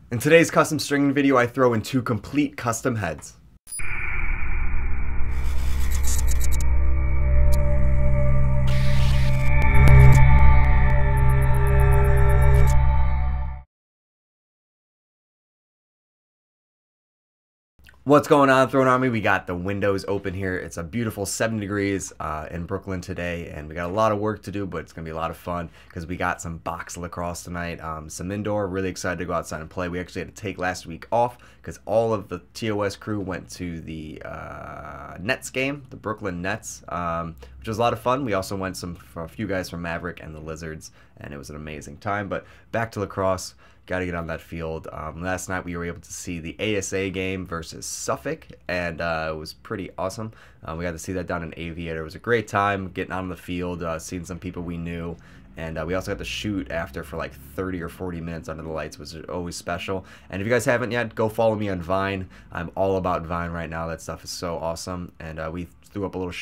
In today's custom stringing video, I throw in two complete custom heads. What's going on, Throne Army? We got the windows open here. It's a beautiful 70 degrees in Brooklyn today, and we got a lot of work to do, but it's going to be a lot of fun because we got some box lacrosse tonight, some indoor. Really excited to go outside and play. We actually had to take last week off because all of the TOS crew went to the Nets game, the Brooklyn Nets, which was a lot of fun. We also went for a few guys from Maverick and the Lizards, and it was an amazing time. But back to lacrosse. Got to get on that field. Last night we were able to see the ASA game versus Suffolk, and it was pretty awesome. We got to see that down in Aviator. It was a great time getting on the field, seeing some people we knew, and we also got to shoot after for like 30 or 40 minutes under the lights, which is always special. And if you guys haven't yet, go follow me on Vine. I'm all about Vine right now. That stuff is so awesome. And we threw up a little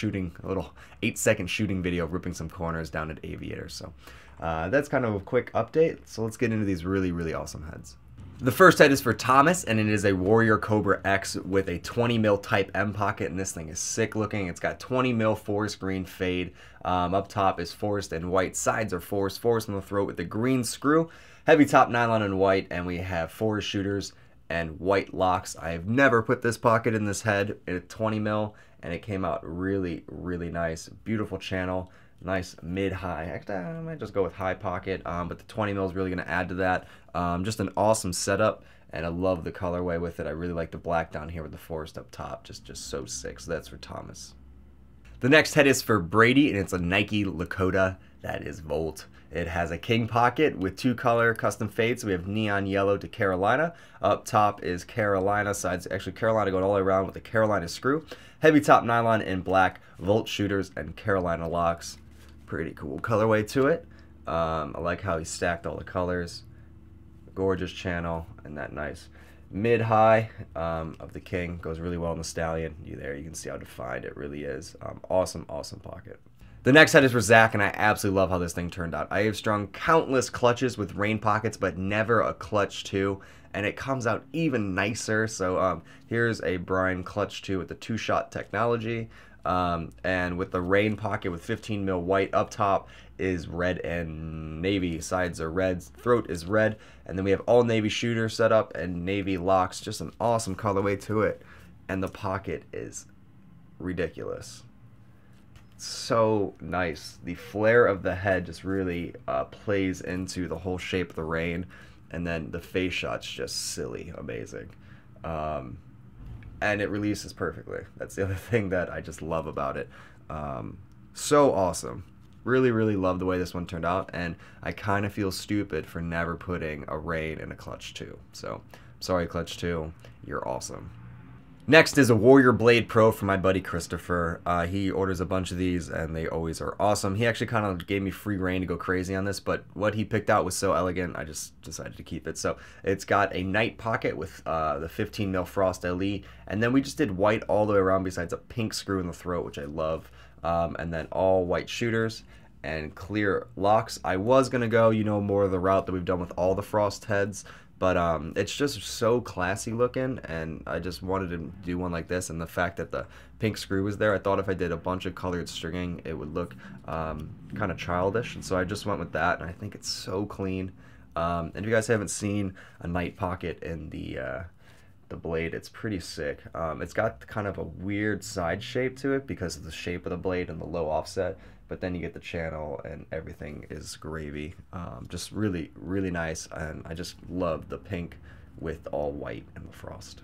8-second shooting video of ripping some corners down at Aviator. So that's kind of a quick update. So let's get into these really, really awesome heads. The first head is for Thomas, and it is a Warrior Cobra X with a 20 mil Type M pocket, and this thing is sick looking. It's got 20 mil forest green fade. Up top is forest and white. Sides are forest on the throat with the green screw. Heavy top nylon and white, and we have forest shooters and white locks. I have never put this pocket in this head at 20 mil, and it came out really, really nice. Beautiful channel. Nice mid-high. Actually, I might just go with high pocket, but the 20 mil is really going to add to that. Just an awesome setup, and I love the colorway with it. I really like the black down here with the forest up top. Just so sick. So that's for Thomas. The next head is for Brady, and it's a Nike Lakota. That is Volt. It has a king pocket with two color custom fades. So we have neon yellow to Carolina. Up top is Carolina. Sides, actually Carolina going all the way around with the Carolina screw. Heavy top nylon in black. Volt shooters and Carolina locks. Pretty cool colorway to it. I like how he stacked all the colors. Gorgeous channel, and that nice mid-high of the king goes really well in the stallion. You can see how defined it really is. Awesome pocket. The next head is for Zack, and I absolutely love how this thing turned out. I have strung countless clutches with rain pockets, but never a clutch 2, and it comes out even nicer. So here's a Brian clutch 2 with the 2-shot technology. And with the rain pocket with 15 mil white. Up top is red and navy. Sides are red, throat is red, and then we have all navy shooter set up and navy locks. Just an awesome colorway to it, and the pocket is ridiculous. So nice. The flare of the head just really plays into the whole shape of the rain, and then the face shot's just silly amazing. And it releases perfectly. That's the other thing that I just love about it. So awesome. Really, really love the way this one turned out, and I kind of feel stupid for never putting a rain in a clutch 2. So, sorry clutch 2, you're awesome. Next is a Warrior Blade Pro from my buddy Christopher. He orders a bunch of these, and they always are awesome. He actually kind of gave me free reign to go crazy on this, but what he picked out was so elegant, I just decided to keep it. So it's got a night pocket with the 15 mil Frost LE, and then we just did white all the way around besides a pink screw in the throat, which I love, and then all white shooters and clear locks. I was going to go, more of the route that we've done with all the Frost heads, but it's just so classy looking, and I just wanted to do one like this. And the fact that the pink screw was there, I thought if I did a bunch of colored stringing, it would look kind of childish. And so I just went with that, and I think it's so clean. And if you guys haven't seen a night pocket in the blade, it's pretty sick. It's got kind of a weird side shape to it because of the shape of the blade and the low offset, but then you get the channel and everything is gravy. Just really, really nice, and I just love the pink with all white and the frost.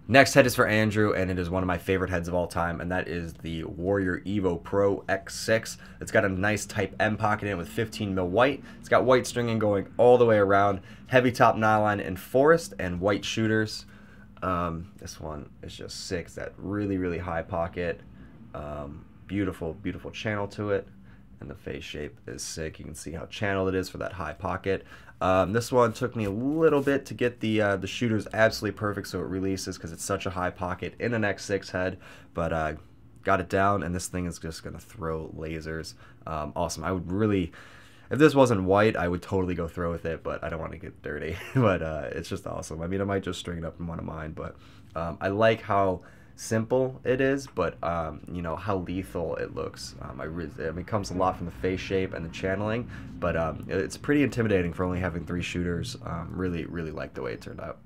Next head is for Andrew, and it is one of my favorite heads of all time, and that is the Warrior Evo Pro X6. It's got a nice Type M pocket in it with 15 mil white. It's got white stringing going all the way around, heavy top nylon in forest, and white shooters. This one is just sick. It's that really, really high pocket. Beautiful channel to it, and the face shape is sick. You can see how channeled it is for that high pocket. This one took me a little bit to get the shooters absolutely perfect so it releases because it's such a high pocket in an X6 head, but got it down, and this thing is just gonna throw lasers. Awesome. If this wasn't white, I would totally go throw with it, but I don't want to get dirty. But it's just awesome. I mean, I might just string it up in one of mine, but I like how simple it is, but you know how lethal it looks. I mean, it comes a lot from the face shape and the channeling, but it's pretty intimidating for only having 3 shooters. Really like the way it turned out.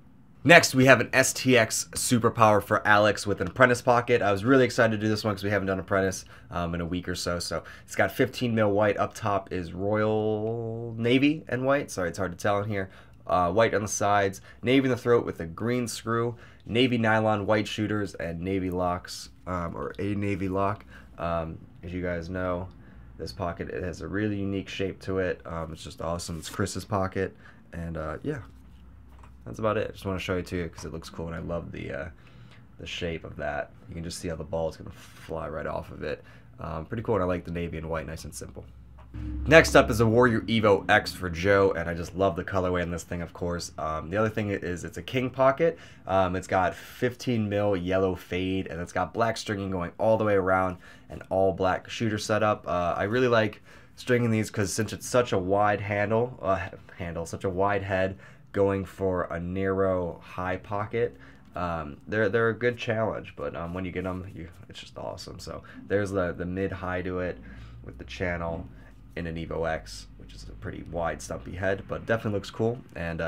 Next, we have an STX Superpower for Alex with an apprentice pocket. I was really excited to do this one because we haven't done apprentice in a week or so. So it's got 15 mil white. Up top is Royal Navy and white. Sorry, it's hard to tell in here. White on the sides, navy in the throat with a green screw, navy nylon white shooters, and navy locks, or a navy lock. As you guys know, this pocket, it has a really unique shape to it. It's just awesome. It's Chris's pocket, and yeah. That's about it. I just want to show you to you because it looks cool, and I love the shape of that. You can just see how the ball is going to fly right off of it. Pretty cool, and I like the navy and white, nice and simple. Next up is a Warrior Evo X for Joe, and I just love the colorway in this thing, of course. The other thing is it's a king pocket. It's got 15 mil yellow fade, and it's got black stringing going all the way around, and all black shooter setup. I really like stringing these because since it's such a wide such a wide head, going for a narrow high pocket, they're a good challenge, but when you get them, it's just awesome. So there's the mid high to it with the channel in an Evo X, which is a pretty wide stumpy head, but definitely looks cool, and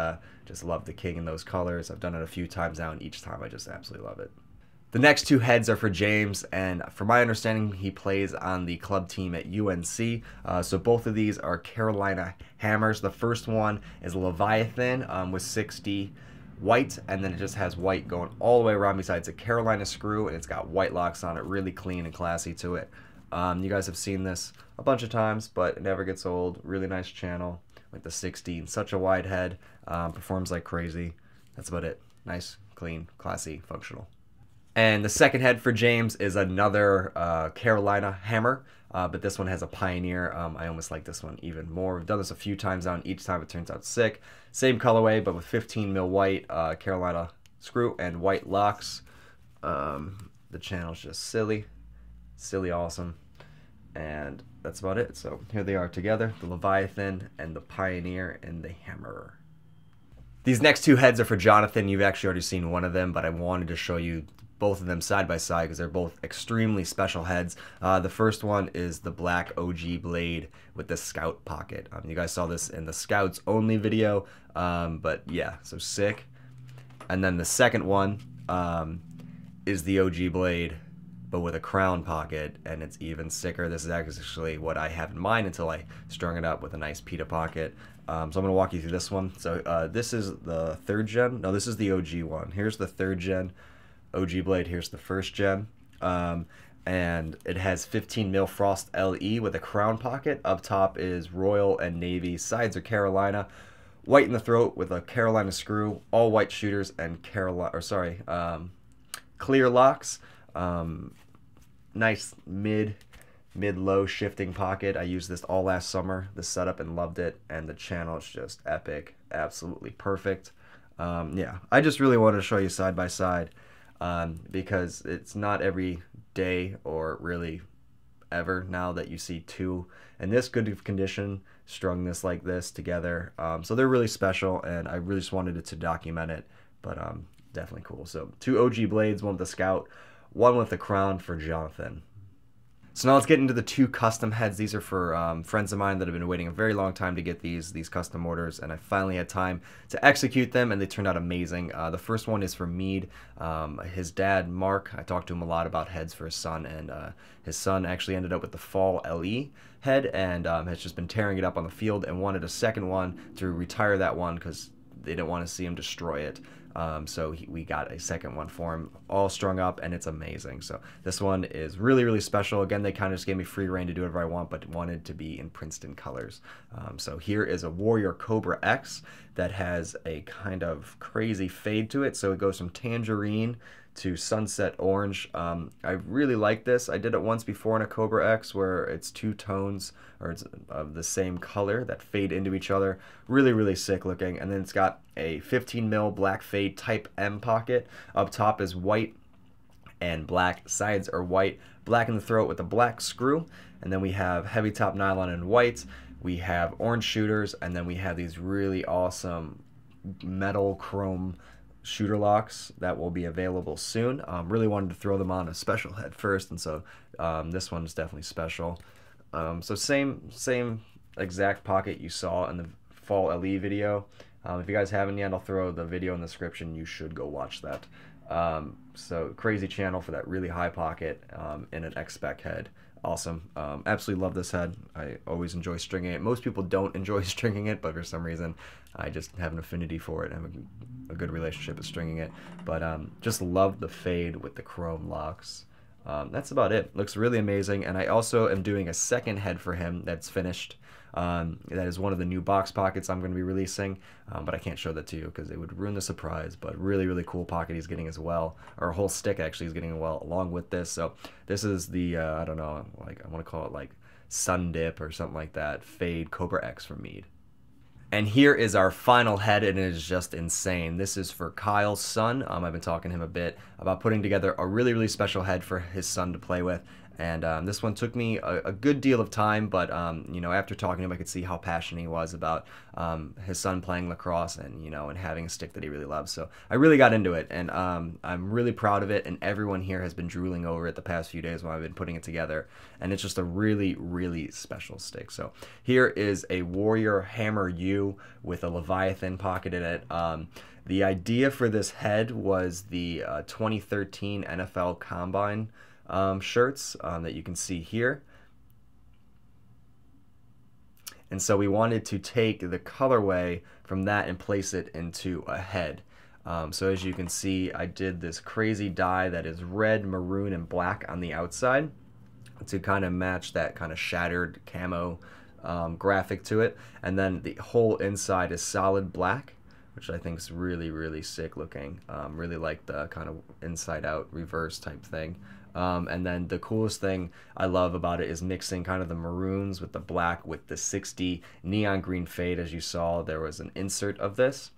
just love the king in those colors. I've done it a few times now, and each time I just absolutely love it. The next 2 heads are for James, and from my understanding, he plays on the club team at UNC. So both of these are Carolina hammers. The first one is Leviathan with 60 white, and then it just has white going all the way around besides a Carolina screw, and it's got white locks on it, really clean and classy to it. You guys have seen this a bunch of times, but it never gets old. Really nice channel with the 60, such a wide head, performs like crazy. That's about it. Nice, clean, classy, functional. And the second head for James is another Carolina hammer, but this one has a Pioneer. I almost like this one even more. We've done this a few times now, and each time it turns out sick. Same colorway, but with 15 mil white Carolina screw and white locks. The channel's just silly awesome, and that's about it. So here they are together, the Leviathan and the Pioneer and the hammer. These next 2 heads are for Jonathan. You've actually already seen one of them, but I wanted to show you both of them side by side because they're both extremely special heads. The first one is the black OG blade with the scout pocket. You guys saw this in the scouts only video, but yeah, so sick. And then the second one is the OG blade, but with a crown pocket, and it's even sicker. This is actually what I have in mind until I strung it up with a nice pita pocket. So I'm going to walk you through this one. So this is the 3rd gen. No, this is the OG one. Here's the 3rd gen OG blade. Here's the 1st gen. And it has 15 mil Frost LE with a crown pocket. Up top is Royal and Navy. Sides are Carolina. White in the throat with a Carolina screw. All white shooters and clear locks. Nice mid-low shifting pocket. I used this all last summer, this setup, and loved it. And the channel is just epic, absolutely perfect. Yeah, I just really wanted to show you side by side because it's not every day or really ever now that you see 2 in this good of condition strung like this together. So they're really special, and I really just wanted to document it, but definitely cool. So 2 OG blades, one with the scout, one with the crown for Jonathan. So now let's get into the 2 custom heads. These are for friends of mine that have been waiting a very long time to get these custom orders, and I finally had time to execute them, and they turned out amazing. The first one is for Meade. His dad, Mark, I talked to him a lot about heads for his son, and his son actually ended up with the Fall LE head, and has just been tearing it up on the field and wanted a second one to retire that one because they didn't want to see him destroy it. So we got a second one for him, all strung up, and it's amazing. So this one is really special. Again, they kind of just gave me free reign to do whatever I want, but wanted to be in Princeton colors. So here is a Warrior Cobra X that has a kind of crazy fade to it. So it goes from tangerine to sunset orange. I really like this. I did it once before in a Cobra X where it's 2 tones or it's of the same color that fade into each other. Really sick looking. And then it's got a 15 mil black fade type M pocket. Up top is white and black. Sides are white. Black in the throat with a black screw. And then we have heavy top nylon and white we have orange shooters, and then we have these really awesome metal chrome shooter locks that will be available soon. Really wanted to throw them on a special head first, and so this one is definitely special. So same exact pocket you saw in the fall LE video. If you guys haven't yet, I'll throw the video in the description. You should go watch that. So crazy channel for that really high pocket in an X-Spec head. Awesome. Absolutely love this head. I always enjoy stringing it. Most people don't enjoy stringing it, but for some reason I just have an affinity for it. I have a good relationship with stringing it. But just love the fade with the chrome locks. That's about it. Looks really amazing. And I also am doing a second head for him that's finished. That is one of the new box pockets I'm going to be releasing, but I can't show that to you because it would ruin the surprise. But really, really cool pocket he's getting as well, or a whole stick actually he's getting along with this. So this is the I don't know, like I want to call it like Sun Dip or something like that, Fade Cobra X from Meade. And here is our final head, and it is just insane. This is for Kyle's son. I've been talking to him a bit about putting together a really, really special head for his son to play with. And this one took me a good deal of time, but you know, after talking to him, I could see how passionate he was about his son playing lacrosse and, you know, and having a stick that he really loves. So I really got into it, and I'm really proud of it, and everyone here has been drooling over it the past few days while I've been putting it together, and it's just a really, really special stick. So here is a Warrior Hammer U with a Leviathan pocket in it. The idea for this head was the 2013 NFL Combine shirts that you can see here. And so we wanted to take the colorway from that and place it into a head. So as you can see, I did this crazy dye that is red, maroon, and black on the outside to kind of match that kind of shattered camo graphic to it. And then the whole inside is solid black, which I think is really, really sick looking. Really like the kind of inside out reverse type thing. And then the coolest thing I love about it is mixing kind of the maroons with the black with the 60 neon green fade. As you saw, there was an insert of this.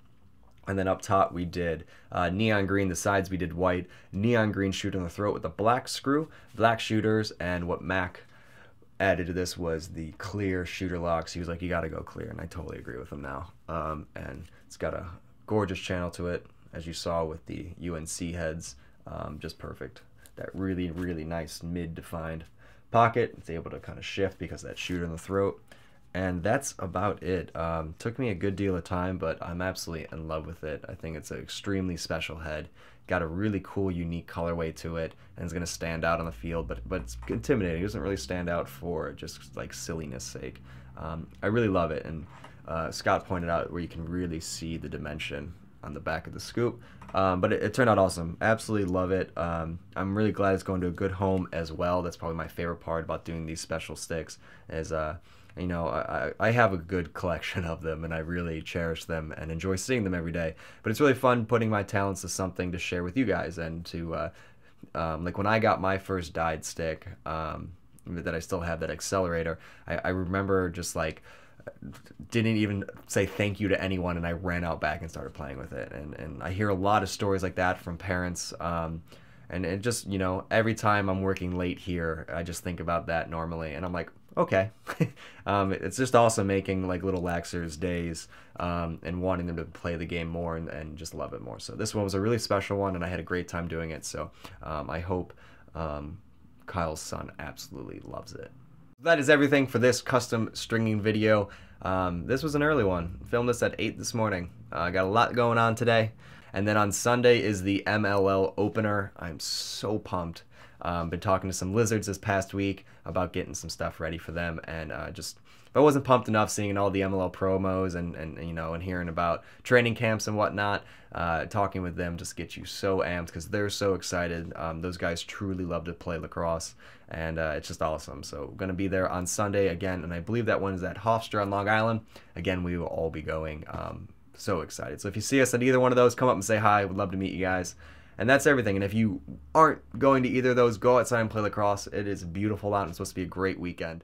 And then up top we did neon green, the sides we did white, neon green shoot on the throat with a black screw, black shooters, and what Mac added to this was the clear shooter locks. He was like, you gotta go clear, and I totally agree with him now. And it's got a gorgeous channel to it, as you saw with the UNC heads, just perfect. That really, really nice mid-defined pocket. It's able to kind of shift because of that shooter in the throat. And that's about it. Took me a good deal of time, but I'm absolutely in love with it. I think it's an extremely special head. Got a really cool, unique colorway to it, and it's going to stand out on the field, but it's intimidating. It doesn't really stand out for just like silliness sake. I really love it, and Scott pointed out where you can really see the dimension on the back of the scoop. But it turned out awesome. Absolutely love it. I'm really glad it's going to a good home as well. That's probably my favorite part about doing these special sticks is, you know, I have a good collection of them, and I really cherish them and enjoy seeing them every day. But it's really fun putting my talents to something to share with you guys, and to, like when I got my first dyed stick, that I still have, that accelerator, I remember just like, didn't even say thank you to anyone, and I ran out back and started playing with it. And I hear a lot of stories like that from parents, and it just, you know, every time I'm working late here, I just think about that normally, and I'm like, okay. It's just awesome making like little laxers days, and wanting them to play the game more and just love it more. So this one was a really special one, and I had a great time doing it. So I hope Kyle's son absolutely loves it. That is everything for this custom stringing video. This was an early one. Filmed this at 8 this morning. Got a lot going on today. And then on Sunday is the MLL opener. I'm so pumped. Been talking to some Lizards this past week about getting some stuff ready for them, and just, if I wasn't pumped enough seeing all the MLL promos and you know, and hearing about training camps and whatnot, talking with them just gets you so amped because they're so excited. Those guys truly love to play lacrosse, and it's just awesome. So we're going to be there on Sunday again, and I believe that one is at Hofstra on Long Island. Again, we will all be going. So excited. So if you see us at either one of those, come up and say hi. We'd love to meet you guys. And that's everything. And if you aren't going to either of those, go outside and play lacrosse. It is beautiful out, and it's supposed to be a great weekend.